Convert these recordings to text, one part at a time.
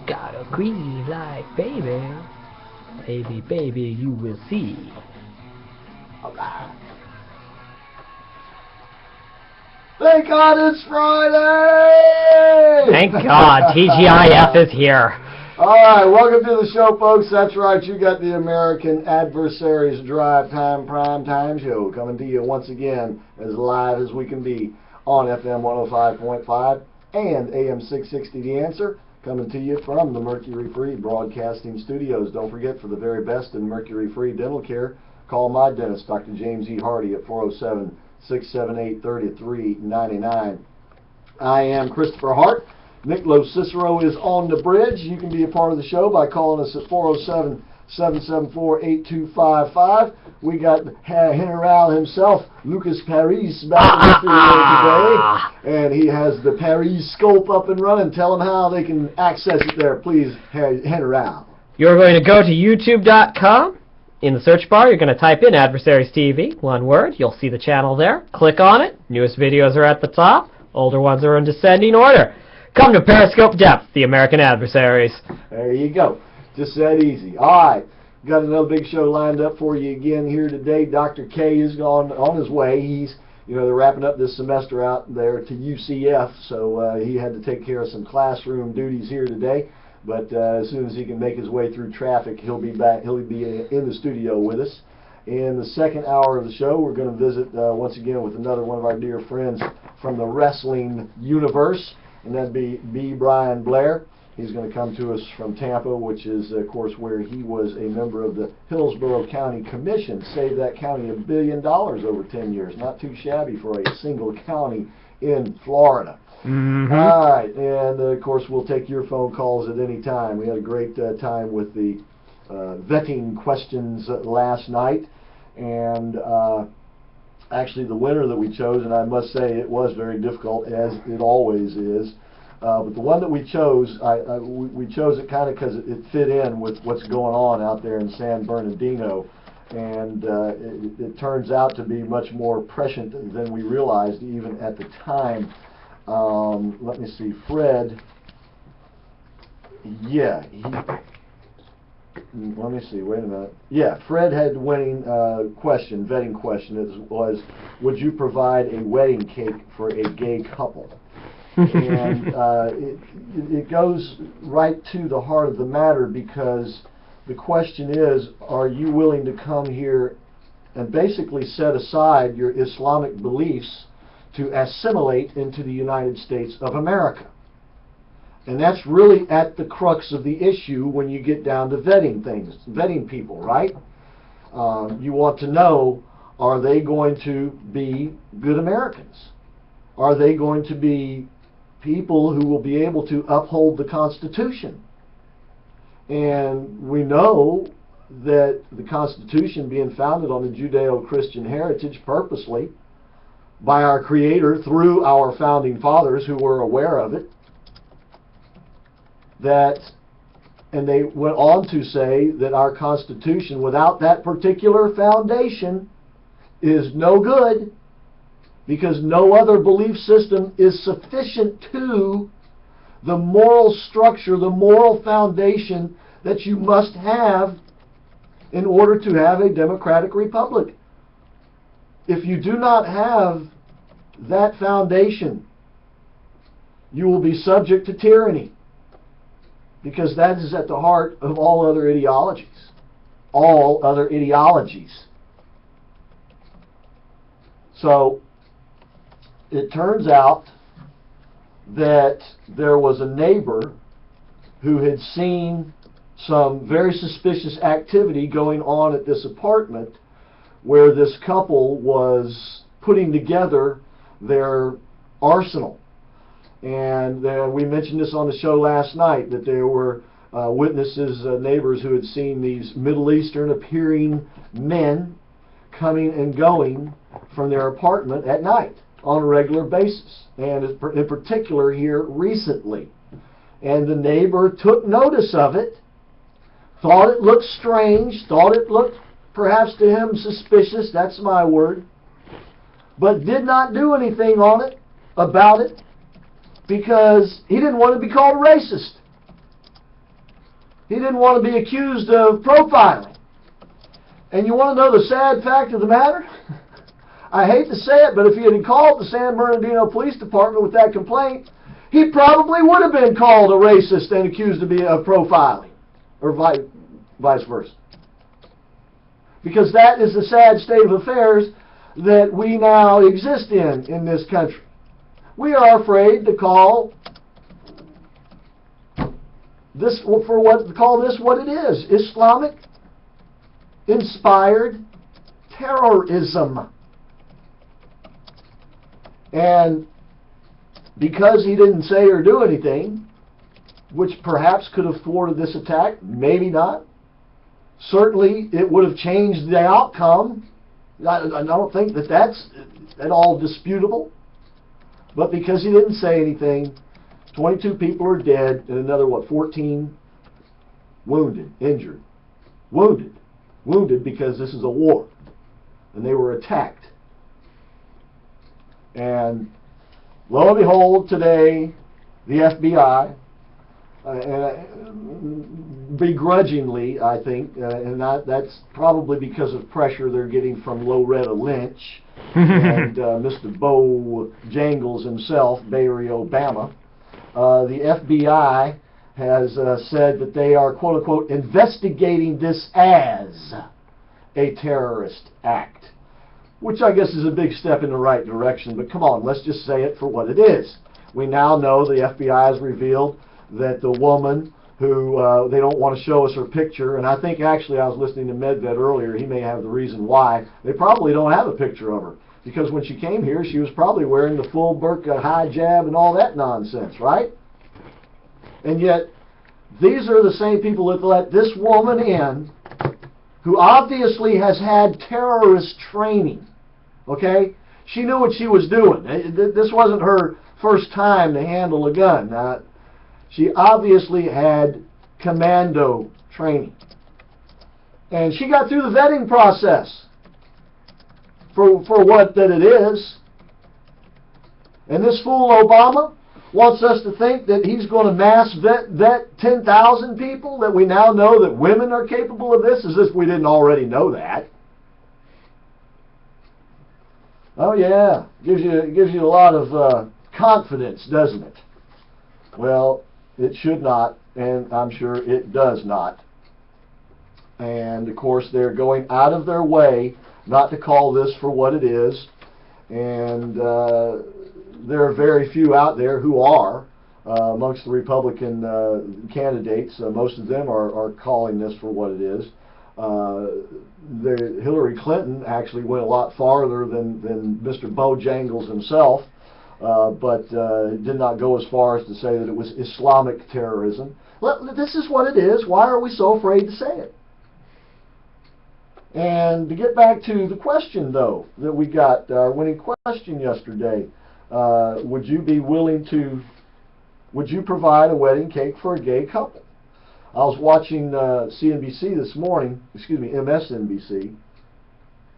Got a green light, baby. Baby, baby, you will see. Alright. Thank God it's Friday! Thank God, TGIF is here. Alright, welcome to the show, folks. That's right, you got the American Adversaries Drive Time Prime Time Show coming to you once again as live as we can be on FM 105.5 and AM 660 The Answer, coming to you from the Mercury Free Broadcasting Studios. Don't forget, for the very best in Mercury Free dental care, call my dentist, Dr. James E. Hardy, at 407-678-3399. I am Christopher Hart. Nick Cicero is on the bridge. You can be a part of the show by calling us at 407-774-8255. We got General himself, Lucas Paris, back in the studio today. And he has the Pariscope up and running. Tell them how they can access it there, please, General. You're going to go to youtube.com. In the search bar, you're going to type in Adversaries TV, one word. You'll see the channel there. Click on it. Newest videos are at the top. Older ones are in descending order. Come to Periscope Depth, the American Adversaries. There you go. Just that easy. All right. Got another big show lined up for you again here today. Dr. K is on his way. He's, they're wrapping up this semester out there to UCF, so he had to take care of some classroom duties here today. But as soon as he can make his way through traffic, he'll be back. He'll be in the studio with us. In the second hour of the show, we're going to visit once again with another one of our dear friends from the wrestling universe, and that'd be B. Brian Blair. He's going to come to us from Tampa, which is, of course, where he was a member of the Hillsborough County Commission. Saved that county $1 billion over 10 years. Not too shabby for a single county in Florida. Mm-hmm. All right, and of course, we'll take your phone calls at any time. We had a great time with the vetting questions last night, and actually the winner that we chose, and I must say it was very difficult, as it always is, but the one that we chose, we chose it kind of because it fit in with what's going on out there in San Bernardino, and it turns out to be much more prescient than we realized even at the time. Let me see, Fred, yeah, let me see, wait a minute. Yeah, Fred had the winning vetting question. It was, would you provide a wedding cake for a gay couple? And it goes right to the heart of the matter, because the question is, are you willing to come here and basically set aside your Islamic beliefs to assimilate into the United States of America? And that's really at the crux of the issue when you get down to vetting people, right? You want to know, are they going to be good Americans? Are they going to be people who will be able to uphold the Constitution? And we know that the Constitution, being founded on the Judeo-Christian heritage purposely by our Creator through our founding fathers who were aware of it, and they went on to say that our Constitution, without that particular foundation, is no good, because no other belief system is sufficient to the moral structure, the moral foundation that you must have in order to have a democratic republic. If you do not have that foundation, you will be subject to tyranny, because that is at the heart of all other ideologies. All other ideologies. So, it turns out that there was a neighbor who had seen some very suspicious activity going on at this apartment, where this couple was putting together their arsenal. And we mentioned this on the show last night, that there were witnesses, neighbors who had seen these Middle Eastern appearing men coming and going from their apartment at night on a regular basis, and in particular here recently. And the neighbor took notice of it, thought it looked strange, thought it looked perhaps to him suspicious, that's my word, but did not do anything about it because he didn't want to be called a racist. He didn't want to be accused of profiling. And you want to know the sad fact of the matter? I hate to say it, but if he had called the San Bernardino Police Department with that complaint, he probably would have been called a racist and accused of profiling, or vice versa. Because that is the sad state of affairs that we now exist in this country. We are afraid to call this what it is: Islamic inspired terrorism. And because he didn't say or do anything, which perhaps could have thwarted this attack, maybe not. Certainly, it would have changed the outcome. I don't think that that's at all disputable. But because he didn't say anything, 22 people are dead and another, 14 wounded, injured. Wounded because this is a war. And they were attacked. And lo and behold, today, the FBI, begrudgingly, I think, and that's probably because of pressure they're getting from Loretta Lynch and Mr. Bo Jangles himself, Barry Obama. The FBI has said that they are, quote unquote, investigating this as a terrorist act, which I guess is a big step in the right direction. But come on, let's just say it for what it is. We now know the FBI has revealed that the woman who they don't want to show us her picture, and I think actually I was listening to Medved earlier, he may have the reason why. They probably don't have a picture of her, because when she came here, she was probably wearing the full burqa hijab and all that nonsense, right? And yet, these are the same people that let this woman in, who obviously has had terrorist training, okay? She knew what she was doing. This wasn't her first time to handle a gun. She obviously had commando training. And she got through the vetting process for what that it is. And this fool Obama wants us to think that he's going to mass vet 10,000 people, that we now know that women are capable of this, as if we didn't already know that. Oh yeah, gives you a lot of confidence, doesn't it? Well, it should not, and I'm sure it does not. And of course, they're going out of their way not to call this for what it is, and there are very few out there who are amongst the Republican candidates. Most of them are calling this for what it is. Hillary Clinton actually went a lot farther than Mr. Bojangles himself, but did not go as far as to say that it was Islamic terrorism. This is what it is. Why are we so afraid to say it? And to get back to the question, though, that we got, our winning question yesterday, would you provide a wedding cake for a gay couple? I was watching CNBC this morning, MSNBC.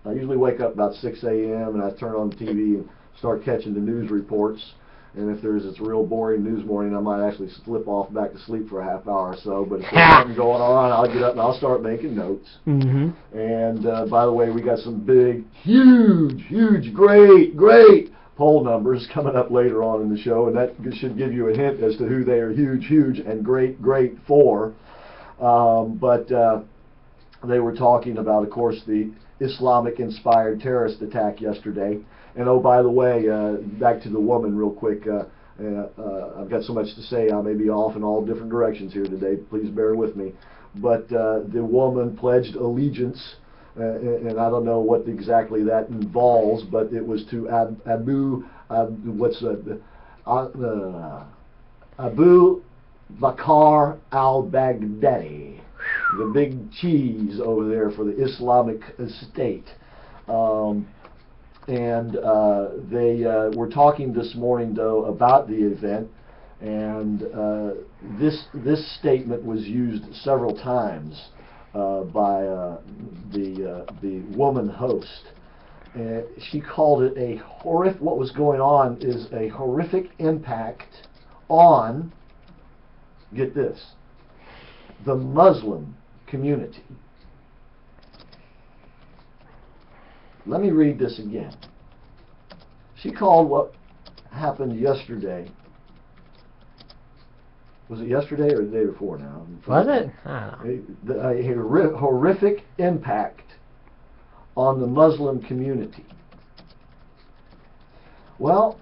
I usually wake up about 6 a.m. and I turn on the TV and start catching the news reports. And if it's a real boring news morning, I might actually slip off back to sleep for a half hour or so. But if there's something going on, I'll get up and I'll start making notes. Mm-hmm. And by the way, we got some big, huge, great poll numbers coming up later on in the show, and that should give you a hint as to who they are huge and great for. But they were talking about, of course, the Islamic-inspired terrorist attack yesterday. And oh, by the way, back to the woman real quick. I've got so much to say. I may be off in all different directions here today. Please bear with me. But the woman pledged allegiance, and I don't know what exactly that involves, but it was to Abu Bakr al-Baghdadi, the big cheese over there for the Islamic State. And they were talking this morning, though, about the event, and this statement was used several times by the woman host. She called it what was going on is a horrific impact on, get this, the Muslim community. Let me read this again. She called what happened yesterday. Was it yesterday or the day before now? Was it? I don't know. A horrific impact on the Muslim community. Well,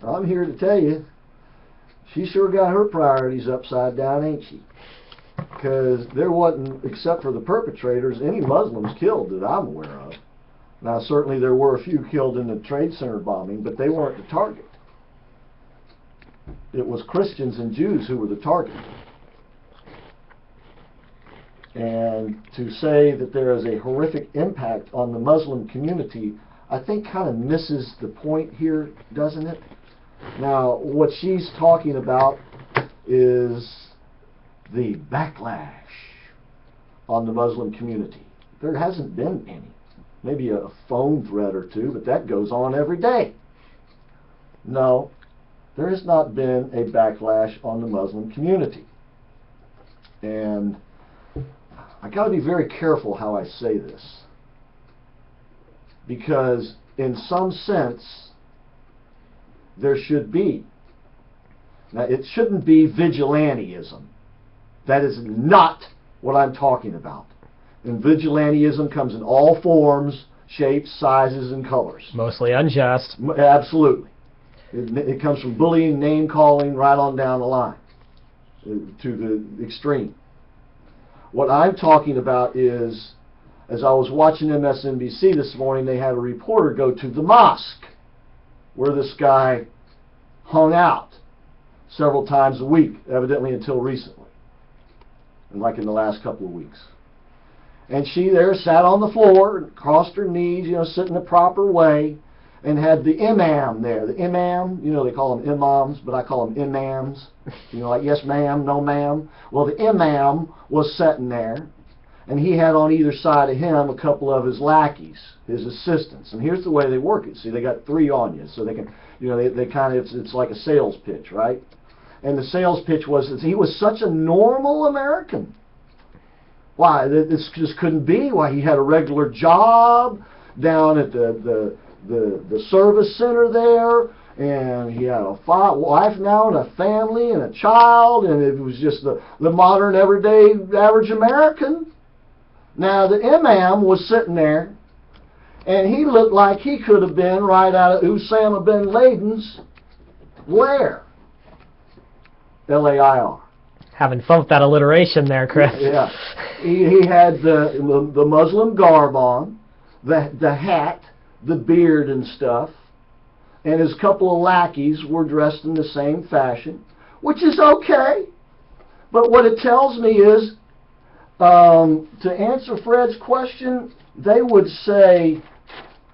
I'm here to tell you, she sure got her priorities upside down, ain't she? Because there wasn't, except for the perpetrators, any Muslims killed that I'm aware of. Now, certainly there were a few killed in the Trade Center bombing, but they weren't the target. It was Christians and Jews who were the target. And to say that there is a horrific impact on the Muslim community, I think kind of misses the point here, doesn't it? Now, what she's talking about is the backlash on the Muslim community. There hasn't been any. Maybe a phone threat or two, but that goes on every day. No, there has not been a backlash on the Muslim community. And I got to be very careful how I say this, because in some sense there should be. Now, it shouldn't be vigilantism. That is not what I'm talking about. And vigilantism comes in all forms, shapes, sizes, and colors. Mostly unjust. Absolutely. It comes from bullying, name-calling, right on down the line to the extreme. What I'm talking about is, as I was watching MSNBC this morning, they had a reporter go to the mosque where this guy hung out several times a week, evidently until recently, and like in the last couple of weeks. And she there sat on the floor, crossed her knees, sitting the proper way, and had the imam there. The imam, they call them imams, but I call them imams. Like yes ma'am, no ma'am. Well, the imam was sitting there, and he had on either side of him a couple of his lackeys, his assistants. And here's the way they work it. See, they got three on you, so they can, they kind of, it's like a sales pitch, right? And the sales pitch was that he was such a normal American. Why? This just couldn't be. Why? He had a regular job down at the service center there, and he had a wife now and a family and a child, and it was just the modern, everyday, average American. Now, the imam was sitting there, and he looked like he could have been right out of Osama bin Laden's lair. L-A-I-R. Having fun with that alliteration there, Chris. Yeah. He had the Muslim garb on, the hat, the beard and stuff, and his couple of lackeys were dressed in the same fashion, which is okay. But what it tells me is, to answer Fred's question, they would say,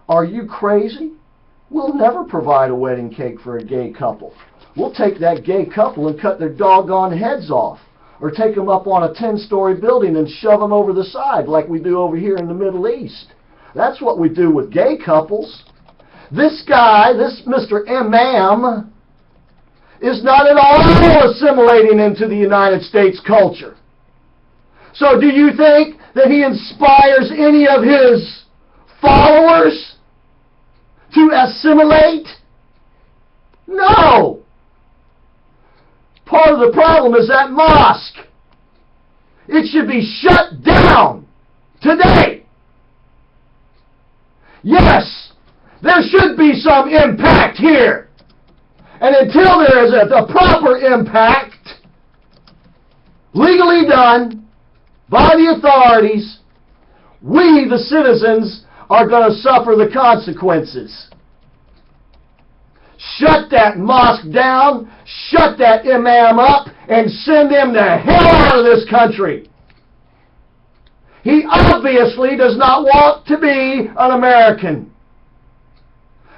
are you crazy? We'll never provide a wedding cake for a gay couple. We'll take that gay couple and cut their doggone heads off, or take them up on a 10-story building and shove them over the side like we do over here in the Middle East. That's what we do with gay couples. This guy, this Mr. Imam, is not at all assimilating into the United States culture. So do you think that he inspires any of his followers to assimilate? No! Part of the problem is that mosque. It should be shut down today. Yes, there should be some impact here. And until there is a proper impact, legally done by the authorities, we, the citizens, are going to suffer the consequences. Shut that mosque down, shut that imam up, and send him the hell out of this country. He obviously does not want to be an American.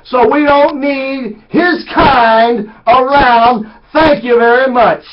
So we don't need his kind around. Thank you very much.